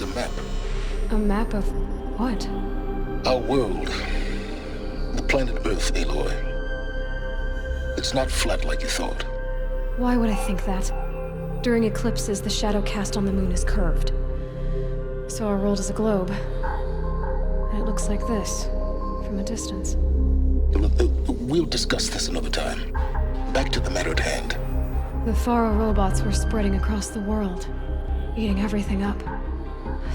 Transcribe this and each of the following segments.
is a map. A map of what? Our world. The planet Earth, Aloy. It's not flat like you thought. Why would I think that? During eclipses, the shadow cast on the moon is curved. So our world is a globe. And it looks like this, from a distance. We'll discuss this another time. Back to the matter at hand. The Faro robots were spreading across the world, eating everything up.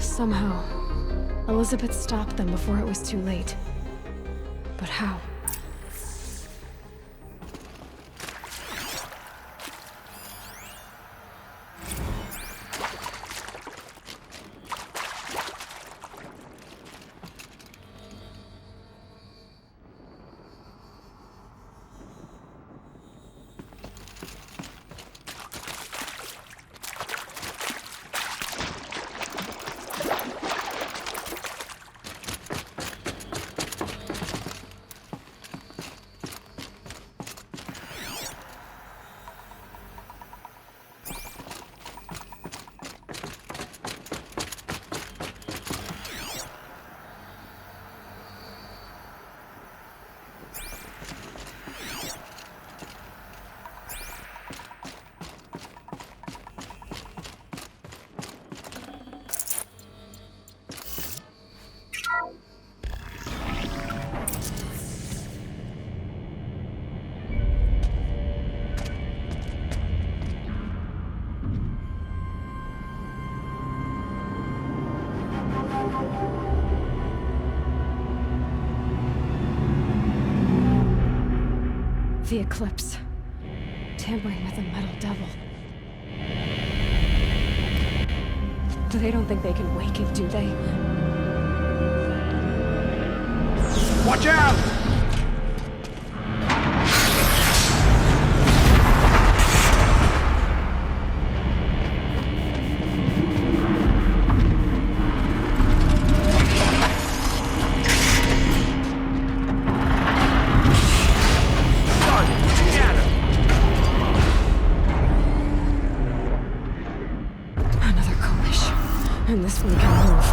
Somehow, Elizabeth stopped them before it was too late. But how? The eclipse. Tampering with the metal devil. They don't think they can wake it, do they? Watch out! And this one can move.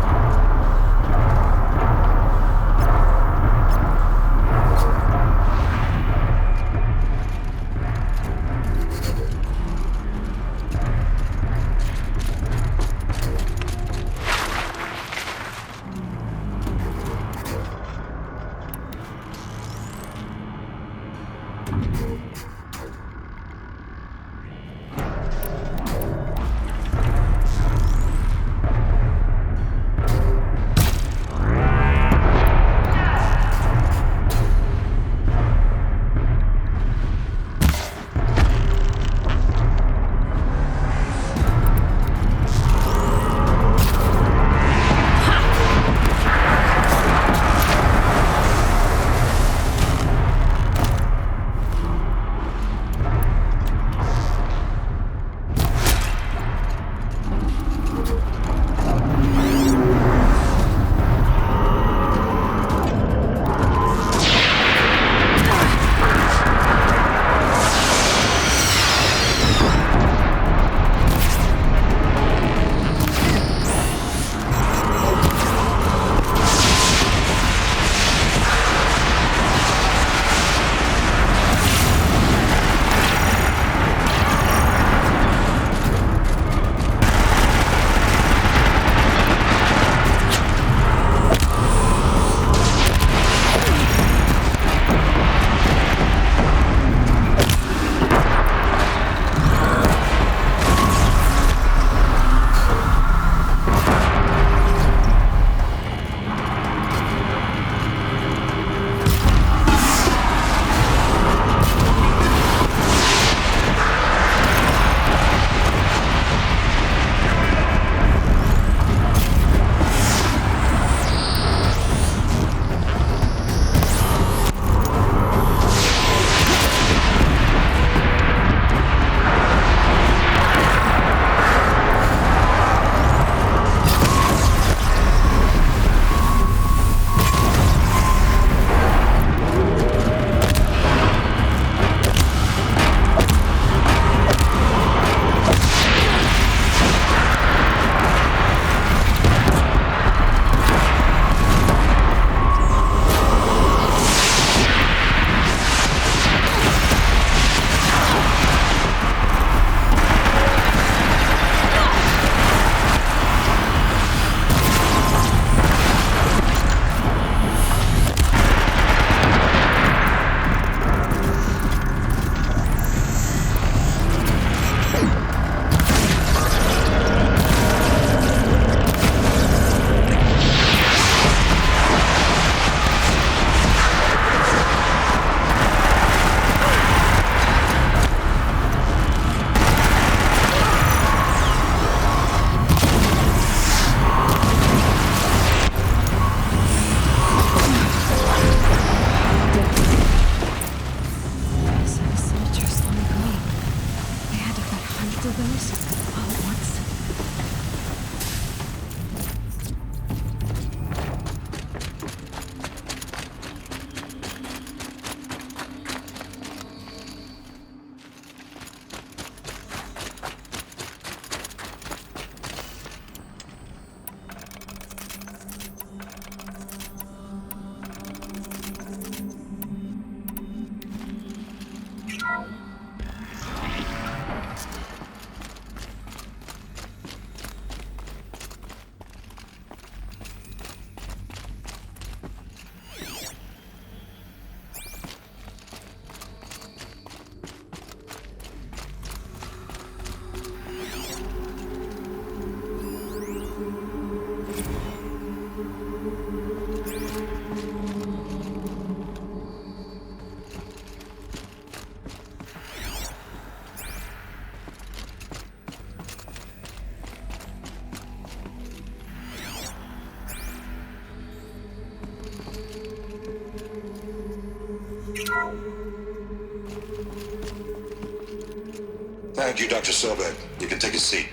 Thank you, Dr. Sobek. You can take a seat.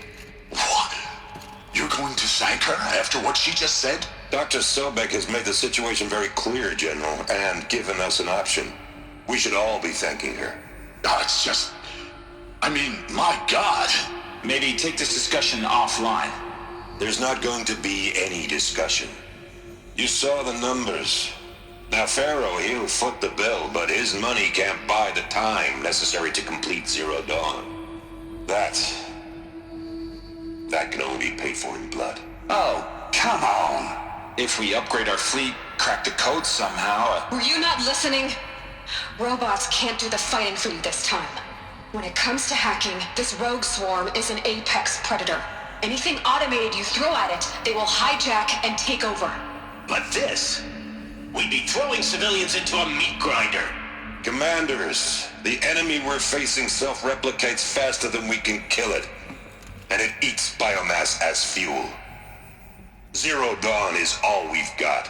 What? You're going to thank her after what she just said? Dr. Sobek has made the situation very clear, General, and given us an option. We should all be thanking her. Oh, it's just... I mean, my God. Maybe take this discussion offline. There's not going to be any discussion. You saw the numbers. Now, Pharaoh, he'll foot the bill, but his money can't buy the time necessary to complete Zero Dawn. That can only be paid for in blood. Oh, come on. If we upgrade our fleet, crack the code somehow... Were you not listening? Robots can't do the fighting for you this time. When it comes to hacking, this rogue swarm is an apex predator. Anything automated you throw at it, they will hijack and take over. But this... we'd be throwing civilians into a meat grinder. Commanders, the enemy we're facing self-replicates faster than we can kill it. And it eats biomass as fuel. Zero Dawn is all we've got.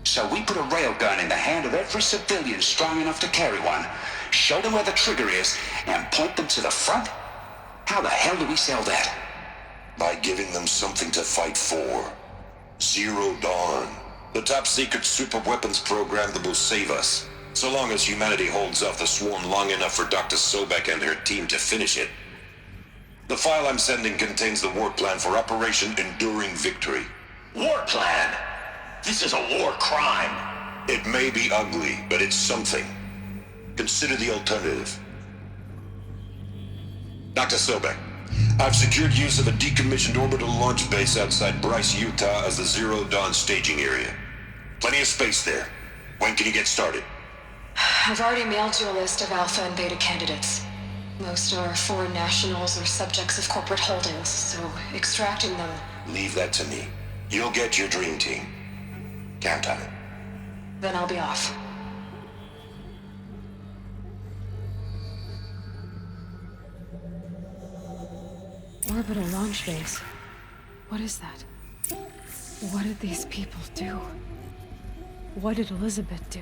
So we put a railgun in the hand of every civilian strong enough to carry one, show them where the trigger is, and point them to the front? How the hell do we sell that? By giving them something to fight for. Zero Dawn. The top-secret super-weapons program that will save us. So long as humanity holds off the swarm long enough for Dr. Sobek and her team to finish it. The file I'm sending contains the war plan for Operation Enduring Victory. War plan? This is a war crime. It may be ugly, but it's something. Consider the alternative. Dr. Sobek, I've secured use of a decommissioned orbital launch base outside Bryce, Utah as the Zero Dawn staging area. Plenty of space there. When can you get started? I've already mailed you a list of Alpha and Beta candidates. Most are foreign nationals or subjects of corporate holdings, so extracting them... Leave that to me. You'll get your dream team. Count on it. Then I'll be off. Orbital launch base. What is that? What did these people do? What did Elizabeth do?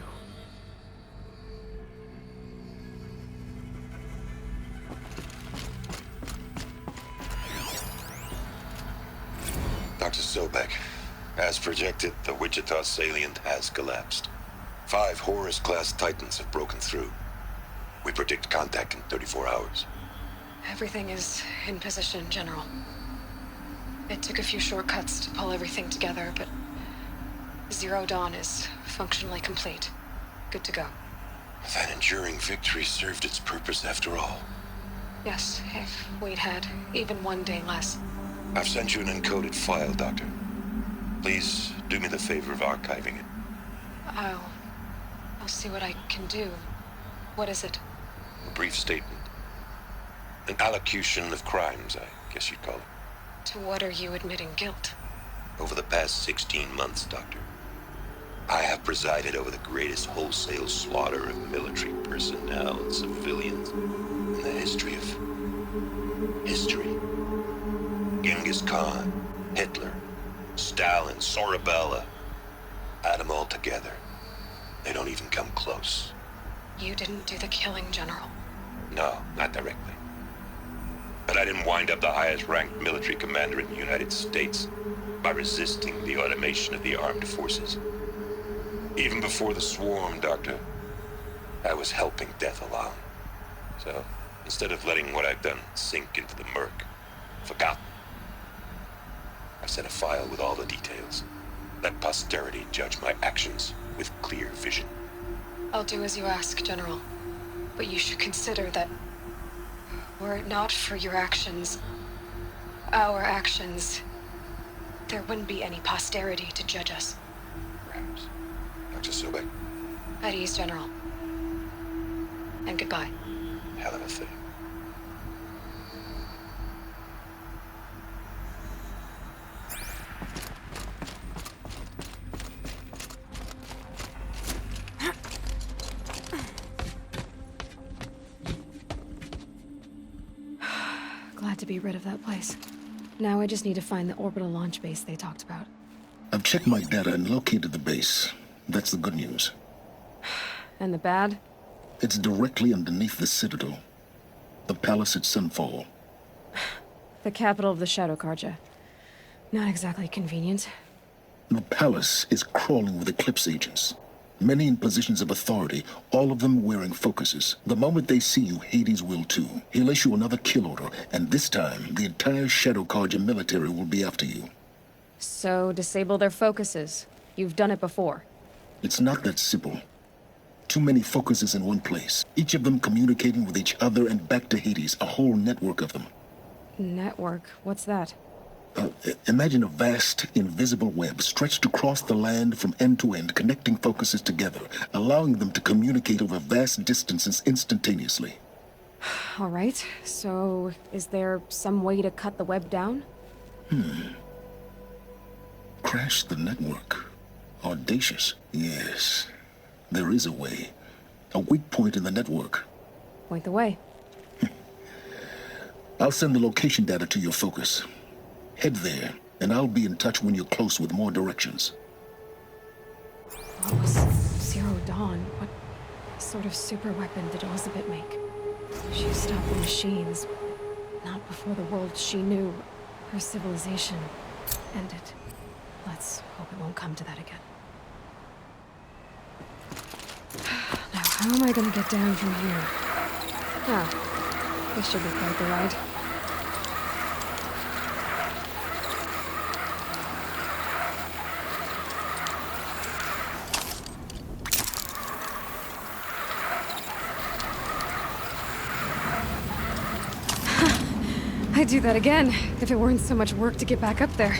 Dr. Sobek, as projected, the Wichita salient has collapsed. 5 Horus-class Titans have broken through. We predict contact in 34 hours. Everything is in position, General. It took a few shortcuts to pull everything together, but Zero Dawn is functionally complete. Good to go. That enduring victory served its purpose after all. Yes, if we'd had even one day less. I've sent you an encoded file, Doctor. Please do me the favor of archiving it. I'll see what I can do. What is it? A brief statement. An allocution of crimes, I guess you'd call it. To what are you admitting guilt? Over the past 16 months, Doctor, I have presided over the greatest wholesale slaughter of military personnel and civilians in the history of... history. Genghis Khan, Hitler, Stalin, Sorabella. Add them all together. They don't even come close. You didn't do the killing, General. No, not directly. But I didn't wind up the highest-ranked military commander in the United States by resisting the automation of the armed forces. Even before the swarm, Doctor, I was helping death along. So, instead of letting what I've done sink into the murk, forgotten, I sent a file with all the details. Let posterity judge my actions with clear vision. I'll do as you ask, General. But you should consider that were it not for your actions, our actions, there wouldn't be any posterity to judge us. Perhaps. Dr. Sobek. At ease, General. And goodbye. Hell of a thing. Glad to be rid of that place. Now I just need to find the orbital launch base they talked about. I've checked my data and located the base. That's the good news. And the bad? It's directly underneath the Citadel. The palace at Sunfall. The capital of the Shadow Carja. Not exactly convenient. The palace is crawling with Eclipse agents. Many in positions of authority, all of them wearing focuses. The moment they see you, Hades will too. He'll issue another kill order, and this time, the entire Shadow Carja military will be after you. So, disable their focuses. You've done it before. It's not that simple. Too many focuses in one place, each of them communicating with each other and back to Hades, a whole network of them. Network? What's that? Imagine a vast, invisible web stretched across the land from end to end, connecting focuses together, allowing them to communicate over vast distances instantaneously. All right, so is there some way to cut the web down? Crash the network. Audacious. Yes, there is a way. A weak point in the network. Point the way. I'll send the location data to your focus. Head there, and I'll be in touch when you're close with more directions. What was Zero Dawn? What sort of super weapon did Elizabeth make? She stopped the machines. Not before the world she knew, her civilization, ended. Let's hope it won't come to that again. Now, how am I gonna get down from here? Ah, this should be quite the ride. I'd do that again, if it weren't so much work to get back up there.